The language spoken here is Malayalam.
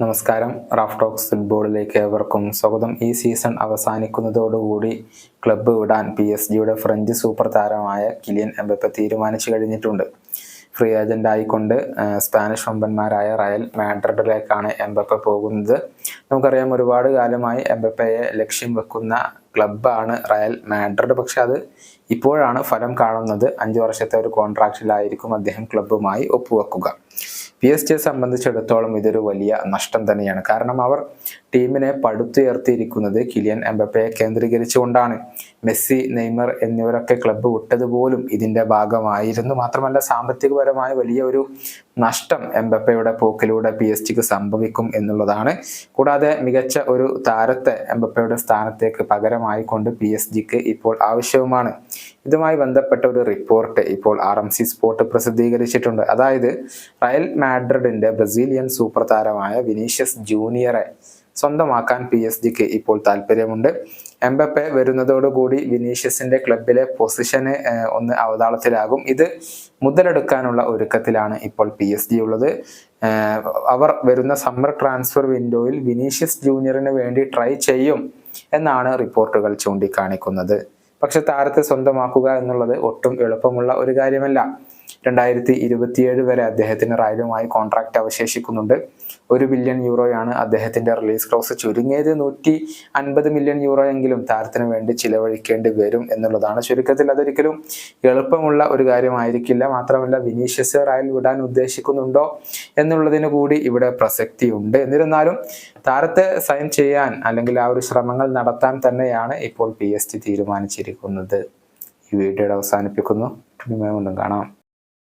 നമസ്കാരം. റാഫ് ടോക്സ് ഫുട്ബോളിലേക്ക് ഏവർക്കും സ്വാഗതം. ഈ സീസൺ അവസാനിക്കുന്നതോടുകൂടി ക്ലബ്ബ് വിടാൻ PSG ഫ്രഞ്ച് സൂപ്പർ താരമായ കിലിയൻ എംബപ്പെ തീരുമാനിച്ചു കഴിഞ്ഞിട്ടുണ്ട്. ഫ്രീ ഏജന്റ് ആയിക്കൊണ്ട് സ്പാനിഷ് വമ്പന്മാരായ റയൽ മാഡ്രിഡിലേക്കാണ് എംബപ്പെ പോകുന്നത്. നമുക്കറിയാം, ഒരുപാട് കാലമായി എംബപ്പയെ ലക്ഷ്യം വെക്കുന്ന ക്ലബ്ബാണ് റയൽ മാഡ്രിഡ്. പക്ഷെ അത് ഇപ്പോഴാണ് ഫലം കാണുന്നത്. 5 വർഷത്തെ ഒരു കോൺട്രാക്റ്റിലായിരിക്കും അദ്ദേഹം ക്ലബ്ബുമായി ഒപ്പുവെക്കുക. PSG സംബന്ധിച്ചിടത്തോളം ഇതൊരു വലിയ നഷ്ടം തന്നെയാണ്. കാരണം അവർ ടീമിനെ പടുത്തുയർത്തിയിരിക്കുന്നത് കിലിയൻ എംബപ്പയെ കേന്ദ്രീകരിച്ചുകൊണ്ടാണ്. മെസ്സി, നെയ്മർ എന്നിവരൊക്കെ ക്ലബ്ബ് വിട്ടതുപോലും ഇതിന്റെ ഭാഗമായിരുന്നു. മാത്രമല്ല, സാമ്പത്തികപരമായ വലിയ ഒരു നഷ്ടം എംബപ്പയുടെ പോക്കിലൂടെ PSG സംഭവിക്കും എന്നുള്ളതാണ്. കൂടാതെ മികച്ച ഒരു താരത്തെ എംബപ്പയുടെ സ്ഥാനത്തേക്ക് പകരമായി കൊണ്ട് PSG ഇപ്പോൾ ആവശ്യവുമാണ്. ഇതുമായി ബന്ധപ്പെട്ട ഒരു റിപ്പോർട്ട് ഇപ്പോൾ RMC സ്പോർട്ട് പ്രസിദ്ധീകരിച്ചിട്ടുണ്ട്. അതായത്, റയൽ മാഡ്രിഡിന്റെ ബ്രസീലിയൻ സൂപ്പർ താരമായ വിനീഷ്യസ് ജൂനിയറെ സ്വന്തമാക്കാൻ PSG ഇപ്പോൾ താല്പര്യമുണ്ട്. എംബപ്പെ വരുന്നതോടുകൂടി വിനീഷ്യസിന്റെ ക്ലബിലെ പൊസിഷന് ഒന്ന് അവതാളത്തിലാകും. ഇത് മുതലെടുക്കാനുള്ള ഒരുക്കത്തിലാണ് ഇപ്പോൾ PSG ഉള്ളത്. അവർ വരുന്ന സമ്മർ ട്രാൻസ്ഫർ വിൻഡോയിൽ വിനീഷ്യസ് ജൂനിയറിന് വേണ്ടി ട്രൈ ചെയ്യും എന്നാണ് റിപ്പോർട്ടുകൾ ചൂണ്ടിക്കാണിക്കുന്നത്. പക്ഷെ താരത്തെ സ്വന്തമാക്കുക എന്നുള്ളത് ഒട്ടും എളുപ്പമുള്ള ഒരു കാര്യമല്ല. 2027 വരെ അദ്ദേഹത്തിന് റയലുമായി കോൺട്രാക്ട് അവശേഷിക്കുന്നുണ്ട്. 1 ബില്യൺ യൂറോയാണ് അദ്ദേഹത്തിന്റെ റിലീസ് ക്ലോസ്. ചുരുങ്ങിയത് 150 മില്യൺ യൂറോ എങ്കിലും താരത്തിന് വേണ്ടി ചിലവഴിക്കേണ്ടി വരും എന്നുള്ളതാണ്. ചുരുക്കത്തിൽ അതൊരിക്കലും എളുപ്പമുള്ള ഒരു കാര്യമായിരിക്കില്ല. മാത്രമല്ല, വിനീഷ്യസ് റയൽ വിടാൻ ഉദ്ദേശിക്കുന്നുണ്ടോ എന്നുള്ളതിന് കൂടി ഇവിടെ പ്രസക്തിയുണ്ട്. എന്നിരുന്നാലും താരത്തെ സൈൻ ചെയ്യാൻ അല്ലെങ്കിൽ ആ ഒരു ശ്രമങ്ങൾ നടത്താൻ തന്നെയാണ് ഇപ്പോൾ PSG തീരുമാനിച്ചിരിക്കുന്നത്. ഈ വീഡിയോയുടെ അവസാനിപ്പിക്കുന്നു. കാണാം.